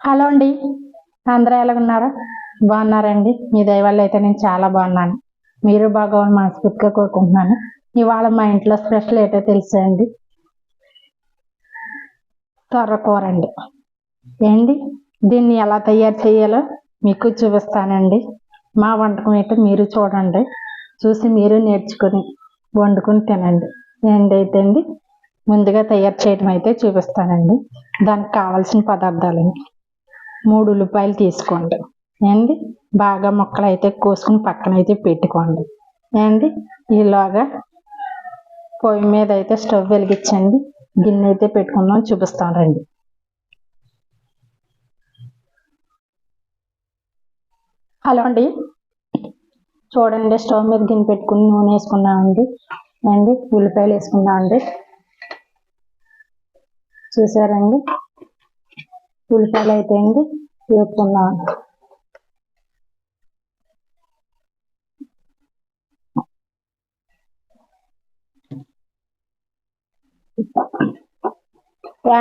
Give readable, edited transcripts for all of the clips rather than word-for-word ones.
Hello అండి, అందరూ ఎలాగున్నారు? బాగున్నారండి? మీ దయ వల్ల అయితే నేను చాలా బాగున్నాను. మీరు బాగోవాలని మనస్ఫూర్తిగా కోరుకుంటున్నాను. ఇవాళ మా ఇంట్లో స్పెషల్ ఏంటో తెలుసా అండి? తొర్రకూర అండి. ఏంటి దీన్ని ఎలా తయారు చేయాలో మీకు చూపిస్తానండి. మా వంటకం ఏంటో మీరు చూడండి, చూసి మీరు నేర్చుకొని వండుకొని తినండి. ఏంటైతే అండి ముందుగా తయారు చేయడం అయితే చూపిస్తానండి. దానికి కావాల్సిన పదార్థాలండి: 3 ఉల్లిపాయలు తీసుకోండి ఏంటి, బాగా ముక్కలు అయితే కోసుకుని పక్కన అయితే పెట్టుకోండి ఏంటి. ఈలోగా పొయ్యి మీద అయితే స్టవ్ వెలిగించండి, గిన్నె అయితే పెట్టుకుందాం, చూపిస్తాను రండి. హలో అండి, చూడండి, స్టవ్ మీద గిన్నె పెట్టుకుని నూనె వేసుకున్నామండి అండి, ఉల్లిపాయలు వేసుకున్నామండి. చూసారండి, ఉల్లిపాయలు అయితే అండి వేసుకున్నామండి.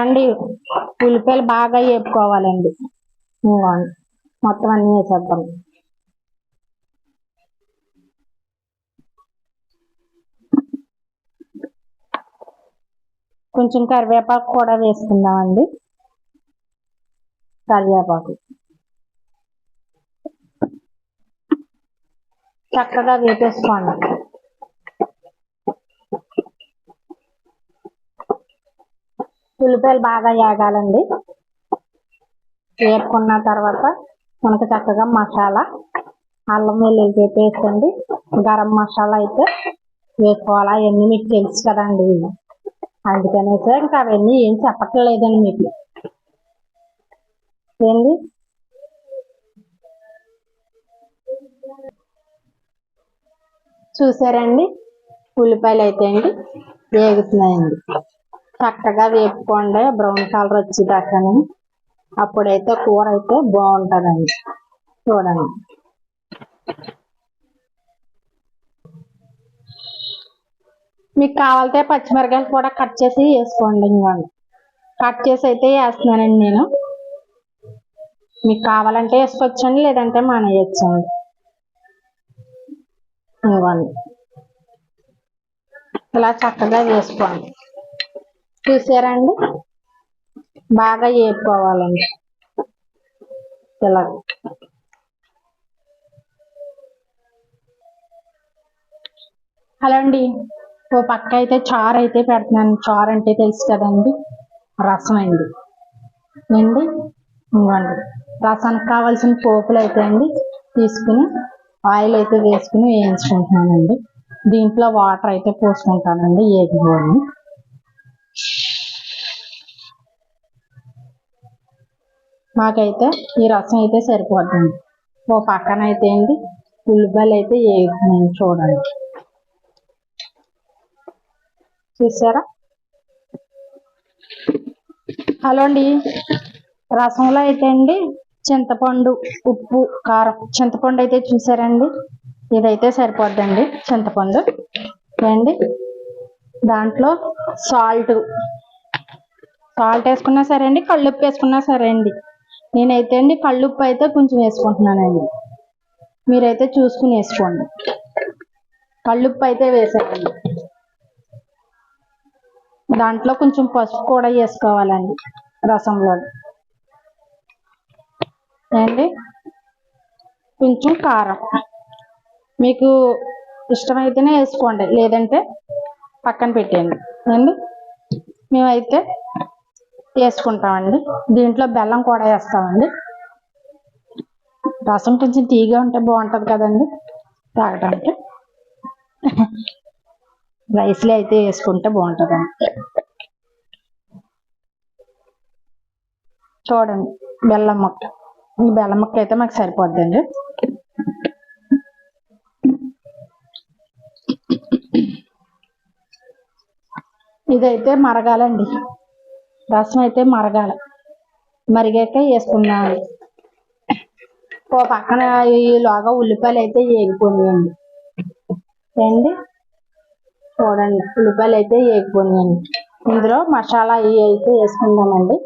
అండి ఉల్లిపాయలు బాగా వేపుకోవాలండి. మొత్తం అన్నీ వేసేద్దాం. కొంచెం కరివేపాకు కూడా వేసుకుందామండి. కరివేపాకు చక్కగా వేపేసుకోండి. ఉల్లిపాయలు బాగా వేగాలండి. వేపుకున్న తర్వాత మనకు చక్కగా మసాలా, అల్లం వెల్లుల్లి వేసుకోండి. గరం మసాలా అయితే వేసుకోవాలి. అవన్నీ మీకు తెలుసు కదండి, అందుకనేసి ఇంకా అవన్నీ ఏం చెప్పట్లేదండి మీకు. ఏంటి చూసారండి, ఉల్లిపాయలు అయితే అండి వేగుతున్నాయండి. చక్కగా వేపుకోండి, బ్రౌన్ కలర్ వచ్చేదాకాని. అప్పుడైతే కూర అయితే బాగుంటుందండి. చూడండి, మీకు కావాలంటే పచ్చిమిరకాయలు కూడా కట్ చేసి వేసుకోండి. ఇవ్వండి, కట్ చేసి అయితే వేస్తున్నానండి నేను. మీకు కావాలంటే వేసుకోవచ్చండి, లేదంటే మానేయచ్చండి. ఇవ్వండి, ఇలా చక్కగా వేసుకోండి. చూసారండి, బాగా వేపుకోవాలండి ఇలా. హలో అండి, ఓ పక్క అయితే చారు అయితే పెడుతున్నాను. చారు అంటే తెలుసు కదండి, రసం అండి. ఇవ్వండి, రసానికి కావాల్సిన పోపులు అయితే అండి తీసుకుని ఆయిల్ అయితే వేసుకుని వేయించుకుంటున్నానండి. దీంట్లో వాటర్ అయితే పోసుకుంటానండి ఏగిపోయి. మాకైతే ఈ రసం అయితే సరిపోతుంది. ఓ పక్కన అయితే అండి ఉల్లిపాయలు అయితే వేగుతున్నాయి. చూడండి, చూసారా? హలో అండి, రసంలో అయితే అండి చింతపండు, ఉప్పు, కారం. చింతపండు అయితే చూసారండి, ఇదైతే సరిపోద్దండి చింతపండు అండి. దాంట్లో సాల్ట్ వేసుకున్నా సరే అండి, కళ్ళుప్పు వేసుకున్నా సరే అండి. నేనైతే అండి కళ్ళుప్పు అయితే కొంచెం వేసుకుంటున్నానండి, మీరైతే చూసుకుని వేసుకోండి. కళ్ళుప్పు అయితే వేసానండి. దాంట్లో కొంచెం పసుపు కూడా వేసుకోవాలండి రసంలో అండి. కొంచెం కారం మీకు ఇష్టమైతేనే వేసుకోండి, లేదంటే పక్కన పెట్టేయండి అండి. మేమైతే వేసుకుంటామండి. దీంట్లో బెల్లం కూడా వేస్తామండి. రసం కొంచెం తీగా ఉంటే బాగుంటుంది కదండి తాగడానికి. రైస్లో అయితే వేసుకుంటే బాగుంటుందండి. చూడండి, బెల్లం ముక్క. ఈ బెల్లం ముక్క అయితే మాకు సరిపోద్దండి. ఇదైతే మరగాలండి, రసం అయితే మరగాల. మరిగాక వేసుకున్నాను. ఓ పక్కన ఈలోగా ఉల్లిపాయలు అయితే వేగిపోయాయండి అండి. చూడండి, ఉల్లిపాయలు అయితే వేగిపోయాయండి. ఇందులో మసాలా అవి అయితే వేసుకుందామండి.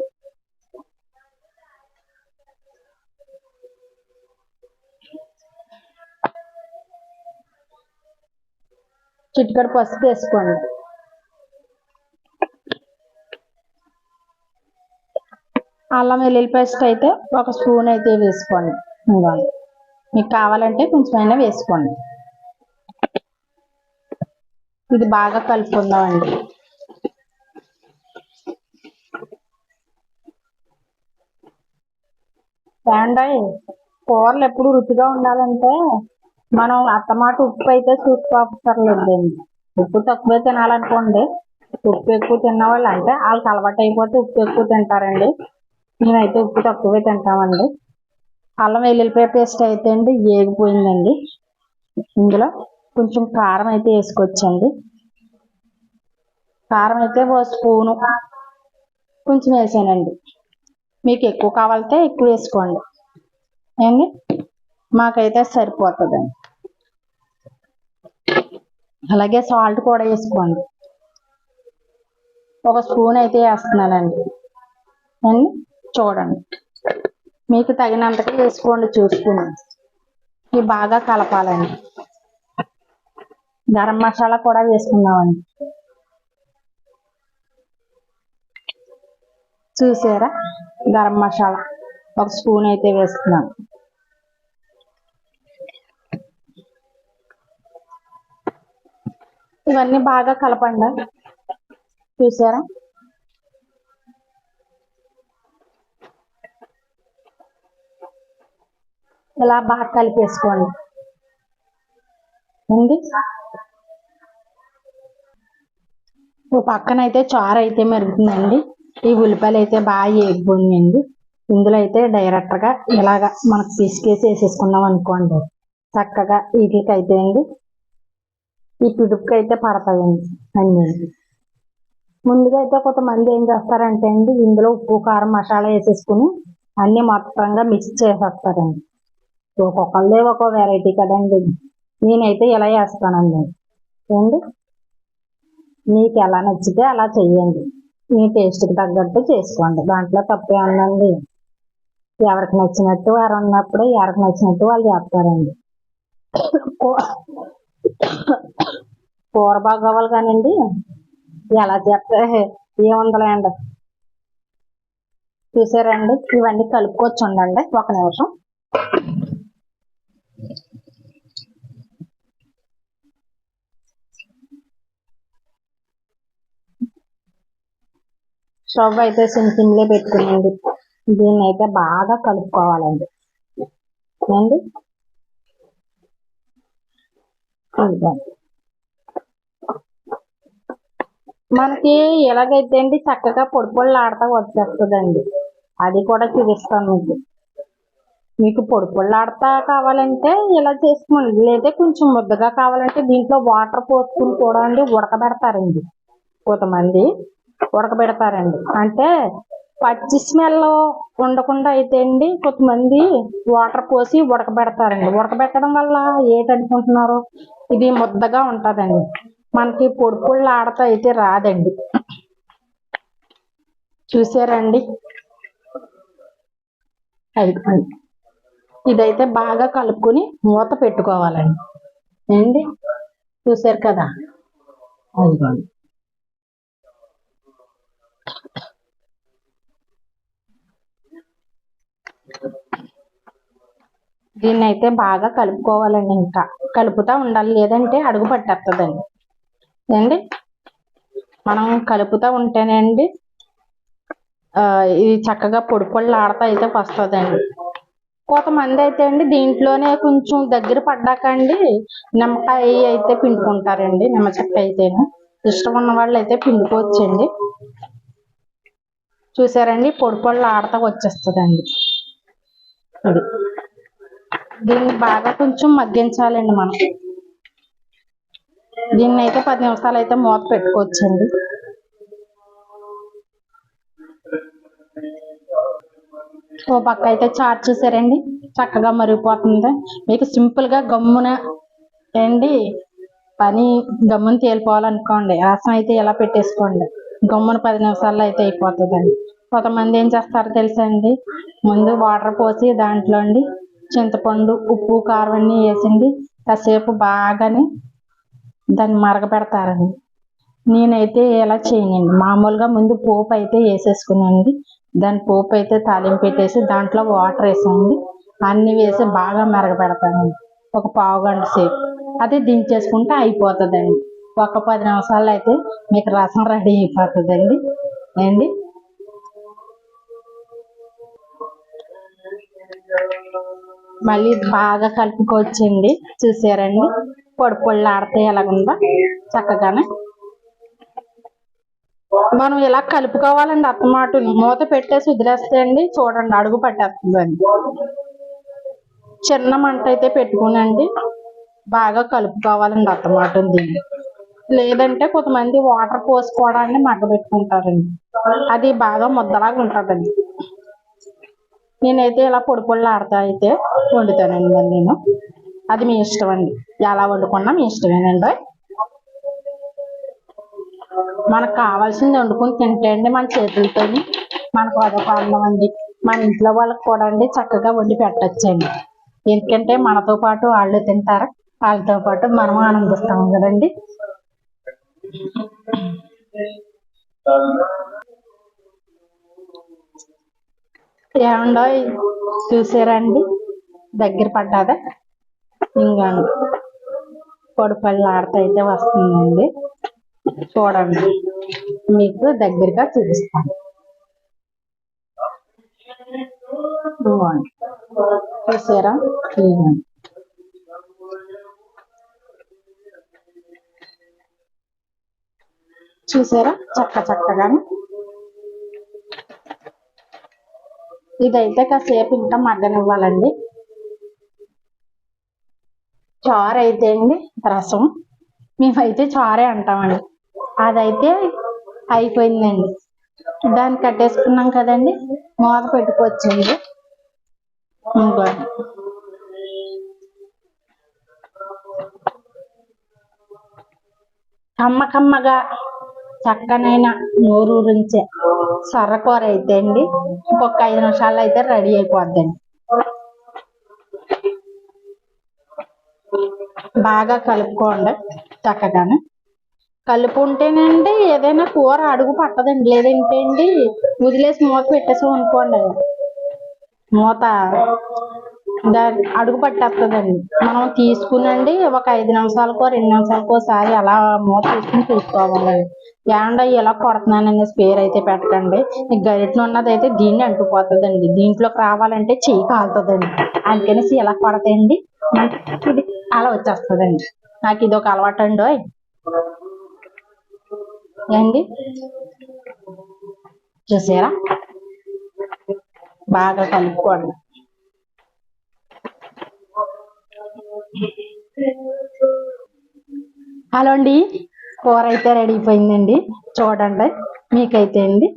చిటికెడు పసుపు వేసుకోండి. అల్లం వెల్లుల్లి పేస్ట్ అయితే 1 స్పూన్ అయితే వేసుకోండి. మీకు కావాలంటే కొంచెం అయినా వేసుకోండి. ఇది బాగా కలుపుకుందామండి. కూరలు ఎప్పుడు రుచిగా ఉండాలంటే మనం అత్తమాట ఉప్పు అయితే చూసుకోవసర్లేదండి. ఉప్పు తక్కువే తినాలనుకోండి, ఉప్పు ఎక్కువ తిన్న వాళ్ళు అంటే వాళ్ళకి అలవాటు అయిపోతే ఉప్పు ఎక్కువ తింటారండి. నేనైతే ఉప్పు తక్కువే తింటామండి. అల్లం వెల్లుల్లిపాయ పేస్ట్ అయితే అండి ఏగిపోయిందండి. ఇందులో కొంచెం కారం అయితే వేసుకోవచ్చండి. కారం అయితే 1 స్పూను కొంచెం వేసానండి. మీకు ఎక్కువ కావాలంటే ఎక్కువ వేసుకోండి ఏండి. మాకైతే సరిపోతుందండి. అలాగే సాల్ట్ కూడా వేసుకోండి. 1 స్పూన్ అయితే వేస్తున్నానండి అండి. చూడండి, మీకు తగినంతగా వేసుకోండి చూసుకుని. ఇవి బాగా కలపాలండి. గరం మసాలా కూడా వేసుకుందామండి. చూసారా, గరం మసాలా 1 స్పూన్ అయితే వేస్తున్నాను. ఇవన్నీ బాగా కలపండి. చూసారా, ఇలా బాగా కలిపేసుకోండి అండి. ఓ పక్కన అయితే చారు అయితే మరుగుతుందండి. ఈ ఉల్లిపాయలు అయితే బాగా ఏగిపోయిందండి. ఇందులో అయితే డైరెక్ట్గా ఇలాగా మనకు పిసికేసి వేసేసుకున్నాం అనుకోండి, చక్కగా వీటికి అయితే అండి ఈ పిడుపుకి అయితే పడతాయండి అన్నీ. ముందుగా అయితే కొంతమంది ఏం చేస్తారంటే అండి, ఇందులో ఉప్పు కారం మసాలా వేసేసుకుని అన్నీ మొత్తంగా మిక్స్ చేసేస్తారండి. ఒక్కొక్కళ్ళే ఒక వెరైటీ కదండి. నేనైతే ఇలా వేస్తానండి ఏండి. మీకు ఎలా నచ్చితే అలా చెయ్యండి. మీ టేస్ట్కి తగ్గట్టు చేసుకోండి, దాంట్లో తప్పే ఉందండి. ఎవరికి నచ్చినట్టు వారు ఉన్నప్పుడు ఎవరికి నచ్చినట్టు వాళ్ళు చేస్తారండి. కూర బాగోవాలి కానండి, ఎలా చేస్తే ఏముందలేండి. చూసారండి, ఇవన్నీ కలుపుకోవచ్చు ఉండండి 1 నిమిషం. స్టవ్ అయితే సిమ్లో పెట్టుకునండి. దీన్ని అయితే బాగా కలుపుకోవాలండి అండి. మనకి ఎలాగైతే అండి చక్కగా పొడి పొడిలాడుతూ వచ్చేస్తుందండి. అది కూడా చూపిస్తాను మీకు పొడి పొడిలాడుతా కావాలంటే ఇలా చేసుకోండి. లేదా కొంచెం ముద్దగా కావాలంటే దీంట్లో వాటర్ పోసుకుని కూడా అండి ఉడకబెడతారండి. కొంతమంది ఉడకబెడతారండి, అంటే పచ్చి స్మెల్ ఉండకుండా అయితే అండి కొంతమంది వాటర్ పోసి ఉడకబెడతారండి. ఉడకబెట్టడం వల్ల ఏంటనుకుంటున్నారు, ఇది ముద్దగా ఉంటుందండి. మనకి పొడి పొడిలాడుతూ అయితే రాదండి. చూసారండి, ఇదైతే బాగా కలుపుకొని మూత పెట్టుకోవాలండి ఏండి. చూసారు కదా, అదిగోండి. దీన్ని అయితే బాగా కలుపుకోవాలండి. ఇంకా కలుపుతూ ఉండాలి, లేదంటే అడుగు పట్టేస్తుందండి ఏండి. మనం కలుపుతూ ఉంటేనండి ఇది చక్కగా పొడి పొడిలాడుతూ అయితే వస్తుందండి. కొంతమంది అయితే అండి దీంట్లోనే కొంచెం దగ్గర పడ్డాక అండి నిమ్మకాయ అయితే పిండుకుంటారండి. నిమ్మ చెక్క అయితేనే ఇష్టం ఉన్న వాళ్ళు అయితే పిండుకోవచ్చండి. చూసారండి, పొడి పొడిలాడుతూ వచ్చేస్తుందండి. ఇది దీన్ని బాగా కొంచెం మగ్గించాలండి మనం. దీన్ని అయితే 10 నిమిషాలు అయితే మూత పెట్టుకోవచ్చండి. ఓ పక్క అయితే చారు చూసారండి చక్కగా మరిగిపోతుంది. మీకు సింపుల్గా గమ్మున ఏండి పని గమ్మున తేలిపోవాలనుకోండి, రసం అయితే ఇలా పెట్టేసుకోండి, గమ్మున 10 నిమిషాల్లో అయితే అయిపోతుందండి. కొంతమంది ఏం చేస్తారో తెలుసా అండి, ముందు వాటర్ పోసి దాంట్లో అండి చింతపండు ఉప్పు కారం అన్నీ వేసింది కాసేపు బాగానే దాన్ని మరగపెడతారండి. నేనైతే ఇలా చేయనండి. మామూలుగా ముందు పోపు అయితే వేసేసుకునండి. దాని పోపు అయితే తాలింపు పెట్టేసి దాంట్లో వాటర్ వేసండి అన్నీ వేసి బాగా మరగపెడతానండి ఒక పావు గంట సేపు. అది దించేసుకుంటే అయిపోతుందండి. ఒక 10 నిమిషాల్లో అయితే మీకు రసం రెడీ అయిపోతుందండి అండి. మళ్ళీ బాగా కలుపుకోవచ్చండి. చూసారండి పొడి పొళ్ళు ఆడితే ఎలాగుందో చక్కగానే మనం ఇలా కలుపుకోవాలండి. అత్తమాటుని మూత పెట్టేసి వదిలేస్తే అండి చూడండి అడుగు పట్టేస్తుందండి. చిన్న మంట అయితే పెట్టుకునండి బాగా కలుపుకోవాలండి అత్తమాటుని. దీన్ని లేదంటే కొంతమంది వాటర్ పోసుకోవడాన్ని మగ్గబెట్టుకుంటారండి. అది బాగా ముద్దలాగా ఉంటుందండి. నేనైతే ఇలా పొడి పొళ్ళు ఆడతా అయితే వండుతానండి. మరి నేను అది మీ ఇష్టం అండి. ఎలా వండుకున్నా మీ ఇష్టమేనండి. మనకు కావాల్సింది వండుకొని తింటే అండి మన చేతులతో మనకు అదొక ఆనందం అండి. మన ఇంట్లో వాళ్ళకి కూడా అండి చక్కగా వండి పెట్టచ్చండి. ఎందుకంటే మనతో పాటు వాళ్ళు తింటారు, వాళ్ళతో పాటు మనం ఆనందిస్తాం కదండి. ఏమండో చూసారండి దగ్గర పడ్డాదా ఇంకా పొడి పళ్ళు ఆడతా అయితే వస్తుందండి. చూడండి మీకు దగ్గరగా చూపిస్తాను. చూసారా చూసారా చక్కగానే ఇదైతే కాసేపు ఇంకా మగ్గనివ్వాలండి. చారు అయితే అండి రసం మేమైతే చారే అంటామండి. అదైతే అయిపోయిందండి. దాన్ని కట్టేసుకున్నాం కదండి మూత పెట్టుకోవచ్చండి. ఇంకా కమ్మగా చక్కనైన నోరూరించే సొరకూర అయితే అండి ఇంకొక 5 నిమిషాల్లో అయితే రెడీ అయిపోద్దండి. బాగా కలుపుకోండి చక్కగానే. కలుపుకుంటేనండి ఏదైనా కూర అడుగు పట్టదండి. లేదంటే అండి వదిలేసి మూత పెట్టేసాం అనుకోండి మూత దాని అడుగు పట్టేస్తుందండి. మనం తీసుకునండి ఒక 5 నిమిషాలకో 2 నిమిషాలకో ఒకసారి అలా మూత తీసుకుని చూసుకోవాలండి. ఏండా ఇలా కొడుతున్నానని స్పేర్ అయితే పెట్టకండి. ఈ గరిటెన ఉన్నది అయితే దీన్ని అంటుకుపోతుందండి. దీంట్లోకి రావాలంటే చెయ్యి కాలుతుందండి. అందుకనేసి ఇలా కొడతాయండి ఇది అలా వచ్చేస్తుందండి. నాకు ఇది ఒక అలవాటు అండి ఏండి. చూసారా బాగా కలుపుకోండి. హలో అండి కూర అయితే రెడీ అయిపోయిందండి. చూడండి మీకైతే అండి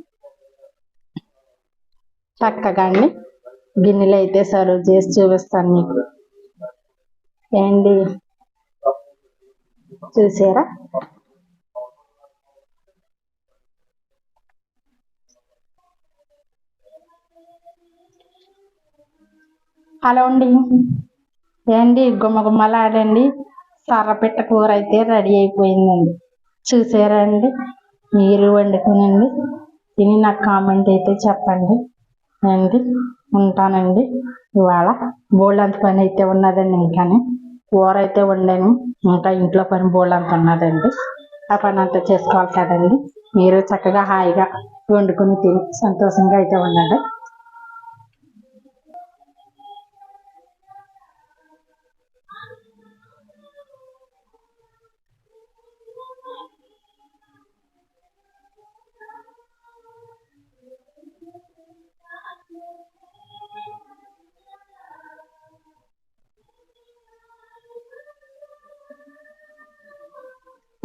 చక్కగా అండి గిన్నెలు అయితే సర్వ్ చేసి చూపిస్తాను మీకు ఏండి. చూసారా హలో అండి ఏండి గుమ్మగుమ్మలాడండి సర్రపిట్ట కూర అయితే రెడీ అయిపోయిందండి. చూసారా అండి. మీరు వండుకునండి తిని నాకు కామెంట్ అయితే చెప్పండి అండి. ఉంటానండి. ఇవాళ బోల్డంత పని అయితే ఉన్నదండి. ఇంకానే కూర అయితే వండాను. ఇంకా ఇంట్లో పని బోల్డంత ఉన్నదండి. ఆ పని అంతా చేసుకోవాలి కదండి. మీరు చక్కగా హాయిగా వండుకొని తిని సంతోషంగా అయితే ఉండండి.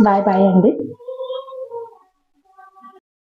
బాయ్ బాయ్ అండి.